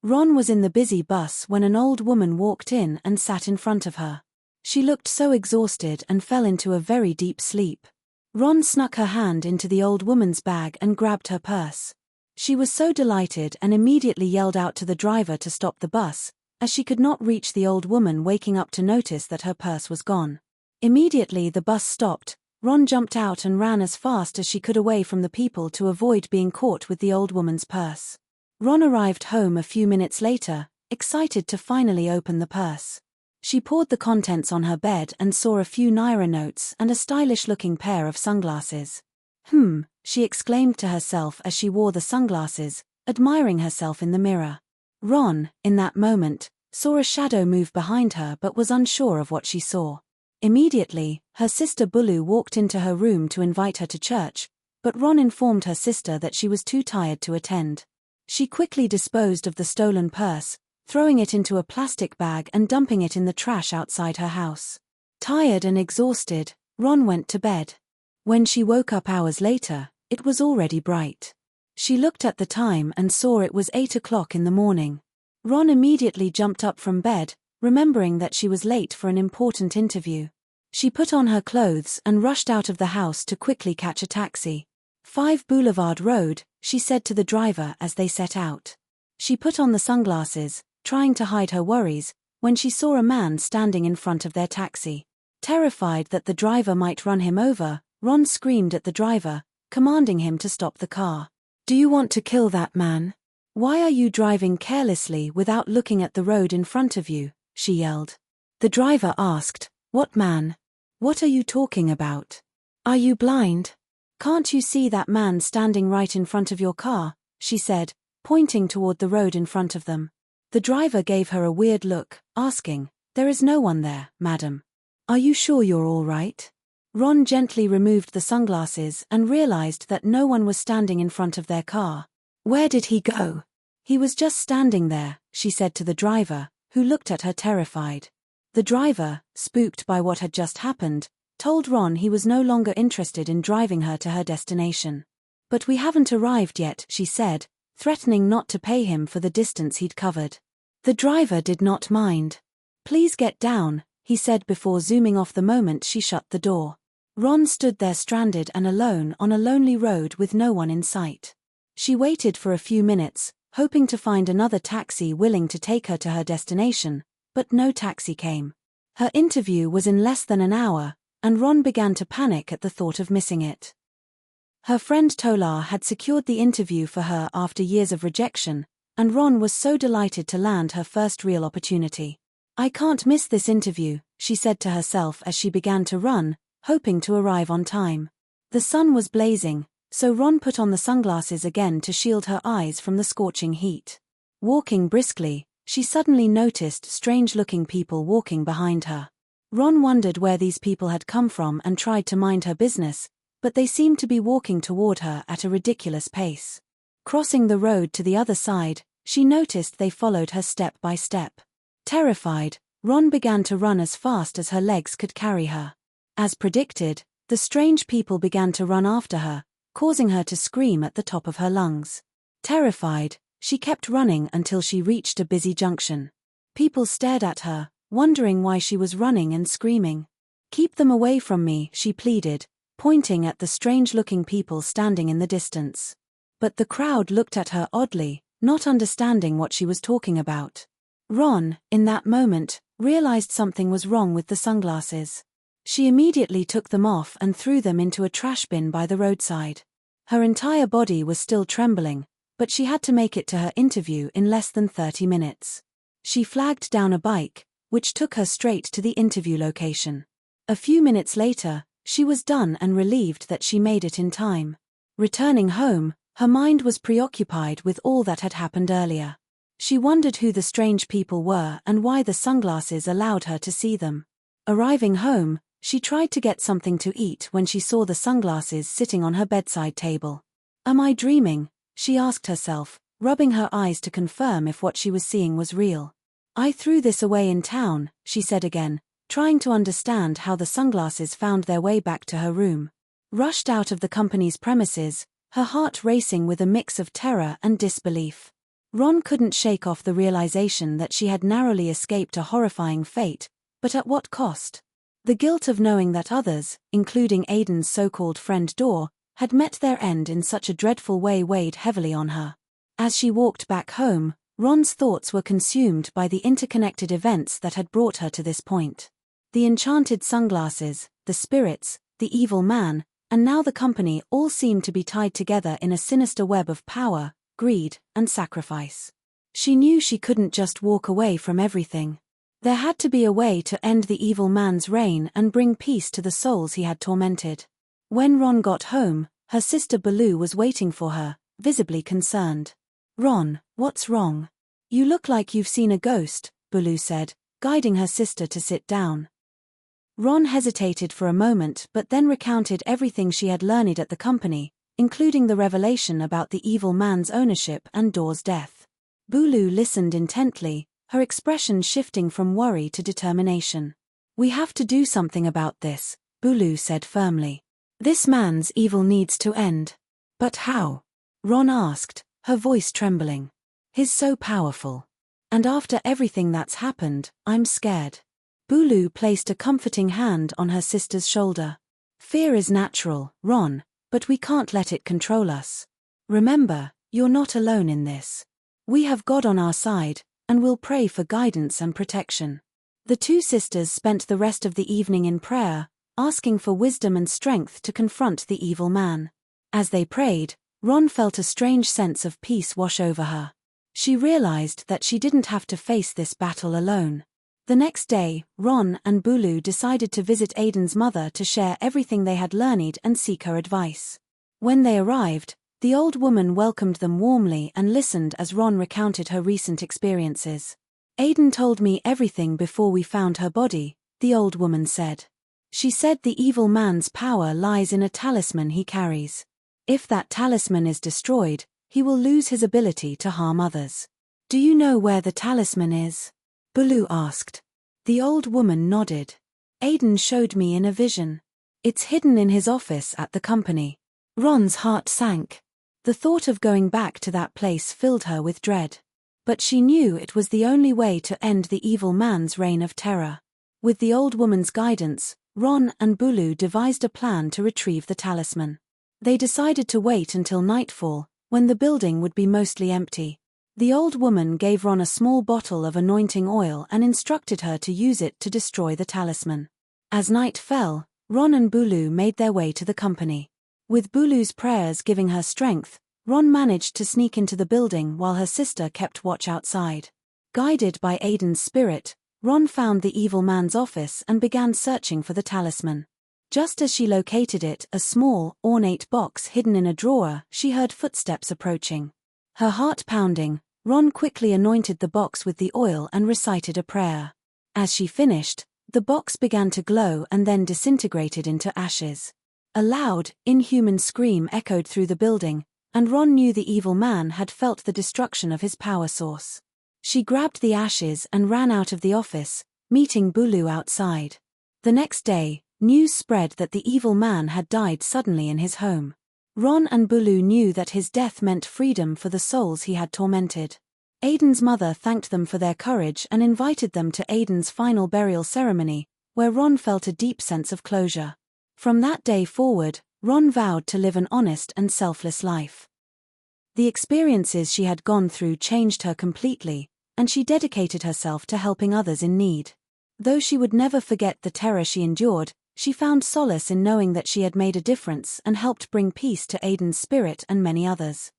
Ron was in the busy bus when an old woman walked in and sat in front of her. She looked so exhausted and fell into a very deep sleep. Ron snuck her hand into the old woman's bag and grabbed her purse. She was so delighted and immediately yelled out to the driver to stop the bus, as she could not reach the old woman waking up to notice that her purse was gone. Immediately the bus stopped. Ron jumped out and ran as fast as she could away from the people to avoid being caught with the old woman's purse. Ron arrived home a few minutes later, excited to finally open the purse. She poured the contents on her bed and saw a few naira notes and a stylish-looking pair of sunglasses. She exclaimed to herself as she wore the sunglasses, admiring herself in the mirror. Ron, in that moment, saw a shadow move behind her but was unsure of what she saw. Immediately, her sister Bulu walked into her room to invite her to church, but Ron informed her sister that she was too tired to attend. She quickly disposed of the stolen purse, throwing it into a plastic bag and dumping it in the trash outside her house. Tired and exhausted, Ron went to bed. When she woke up hours later, it was already bright. She looked at the time and saw it was 8 o'clock in the morning. Ron immediately jumped up from bed, remembering that she was late for an important interview. She put on her clothes and rushed out of the house to quickly catch a taxi. 5 Boulevard Road, she said to the driver as they set out. She put on the sunglasses, trying to hide her worries, when she saw a man standing in front of their taxi. Terrified that the driver might run him over, Ron screamed at the driver, commanding him to stop the car. "Do you want to kill that man? Why are you driving carelessly without looking at the road in front of you?" she yelled. The driver asked, "What man? What are you talking about? Are you blind? Can't you see that man standing right in front of your car?" she said, pointing toward the road in front of them. The driver gave her a weird look, asking, "There is no one there, madam. Are you sure you're all right?" Ron gently removed the sunglasses and realized that no one was standing in front of their car. "Where did he go?" "He was just standing there," she said to the driver, who looked at her terrified. The driver, spooked by what had just happened, told Ron he was no longer interested in driving her to her destination. "But we haven't arrived yet," she said, threatening not to pay him for the distance he'd covered. The driver did not mind. "Please get down," he said before zooming off the moment she shut the door. Ron stood there stranded and alone on a lonely road with no one in sight. She waited for a few minutes, hoping to find another taxi willing to take her to her destination, but no taxi came. Her interview was in less than an hour, and Ron began to panic at the thought of missing it. Her friend Tolar had secured the interview for her after years of rejection, and Ron was so delighted to land her first real opportunity. "I can't miss this interview," she said to herself as she began to run, hoping to arrive on time. The sun was blazing, so Ron put on the sunglasses again to shield her eyes from the scorching heat. Walking briskly, she suddenly noticed strange-looking people walking behind her. Ron wondered where these people had come from and tried to mind her business, but they seemed to be walking toward her at a ridiculous pace. Crossing the road to the other side, she noticed they followed her step by step. Terrified, Ron began to run as fast as her legs could carry her. As predicted, the strange people began to run after her, causing her to scream at the top of her lungs. Terrified, she kept running until she reached a busy junction. People stared at her, wondering why she was running and screaming. "Keep them away from me," she pleaded, pointing at the strange-looking people standing in the distance. But the crowd looked at her oddly, not understanding what she was talking about. Ron, in that moment, realized something was wrong with the sunglasses. She immediately took them off and threw them into a trash bin by the roadside. Her entire body was still trembling, but she had to make it to her interview in less than 30 minutes. She flagged down a bike, which took her straight to the interview location. A few minutes later, she was done and relieved that she made it in time. Returning home, her mind was preoccupied with all that had happened earlier. She wondered who the strange people were and why the sunglasses allowed her to see them. Arriving home, she tried to get something to eat when she saw the sunglasses sitting on her bedside table. "Am I dreaming?" she asked herself, rubbing her eyes to confirm if what she was seeing was real. "I threw this away in town," she said again, trying to understand how the sunglasses found their way back to her room. Rushed out of the company's premises, her heart racing with a mix of terror and disbelief. Ron couldn't shake off the realization that she had narrowly escaped a horrifying fate, but at what cost? The guilt of knowing that others, including Aiden's so-called friend Dor, had met their end in such a dreadful way weighed heavily on her. As she walked back home, Ron's thoughts were consumed by the interconnected events that had brought her to this point. The enchanted sunglasses, the spirits, the evil man, and now the company all seemed to be tied together in a sinister web of power, greed, and sacrifice. She knew she couldn't just walk away from everything. There had to be a way to end the evil man's reign and bring peace to the souls he had tormented. When Ron got home, her sister Baloo was waiting for her, visibly concerned. "Ron, what's wrong? You look like you've seen a ghost," Baloo said, guiding her sister to sit down. Ron hesitated for a moment but then recounted everything she had learned at the company, including the revelation about the evil man's ownership and Dor's death. Baloo listened intently, her expression shifting from worry to determination. "We have to do something about this," Baloo said firmly. "This man's evil needs to end." "But how?" Ron asked, her voice trembling. "He's so powerful. And after everything that's happened, I'm scared." Baloo placed a comforting hand on her sister's shoulder. "Fear is natural, Ron, but we can't let it control us. Remember, you're not alone in this. We have God on our side, and we'll pray for guidance and protection." The two sisters spent the rest of the evening in prayer, asking for wisdom and strength to confront the evil man. As they prayed, Ron felt a strange sense of peace wash over her. She realized that she didn't have to face this battle alone. The next day, Ron and Baloo decided to visit Aiden's mother to share everything they had learned and seek her advice. When they arrived, the old woman welcomed them warmly and listened as Ron recounted her recent experiences. "Aiden told me everything before we found her body," the old woman said. "She said the evil man's power lies in a talisman he carries. If that talisman is destroyed, he will lose his ability to harm others." "Do you know where the talisman is?" Baloo asked. The old woman nodded. "Aiden showed me in a vision. It's hidden in his office at the company." Ron's heart sank. The thought of going back to that place filled her with dread. But she knew it was the only way to end the evil man's reign of terror. With the old woman's guidance, Ron and Baloo devised a plan to retrieve the talisman. They decided to wait until nightfall, when the building would be mostly empty. The old woman gave Ron a small bottle of anointing oil and instructed her to use it to destroy the talisman. As night fell, Ron and Baloo made their way to the company. With Baloo's prayers giving her strength, Ron managed to sneak into the building while her sister kept watch outside. Guided by Aiden's spirit, Ron found the evil man's office and began searching for the talisman. Just as she located it, a small, ornate box hidden in a drawer, she heard footsteps approaching. Her heart pounding, Ron quickly anointed the box with the oil and recited a prayer. As she finished, the box began to glow and then disintegrated into ashes. A loud, inhuman scream echoed through the building, and Ron knew the evil man had felt the destruction of his power source. She grabbed the ashes and ran out of the office, meeting Baloo outside. The next day, news spread that the evil man had died suddenly in his home. Ron and Baloo knew that his death meant freedom for the souls he had tormented. Aiden's mother thanked them for their courage and invited them to Aiden's final burial ceremony, where Ron felt a deep sense of closure. From that day forward, Ron vowed to live an honest and selfless life. The experiences she had gone through changed her completely, and she dedicated herself to helping others in need. Though she would never forget the terror she endured, she found solace in knowing that she had made a difference and helped bring peace to Aiden's spirit and many others.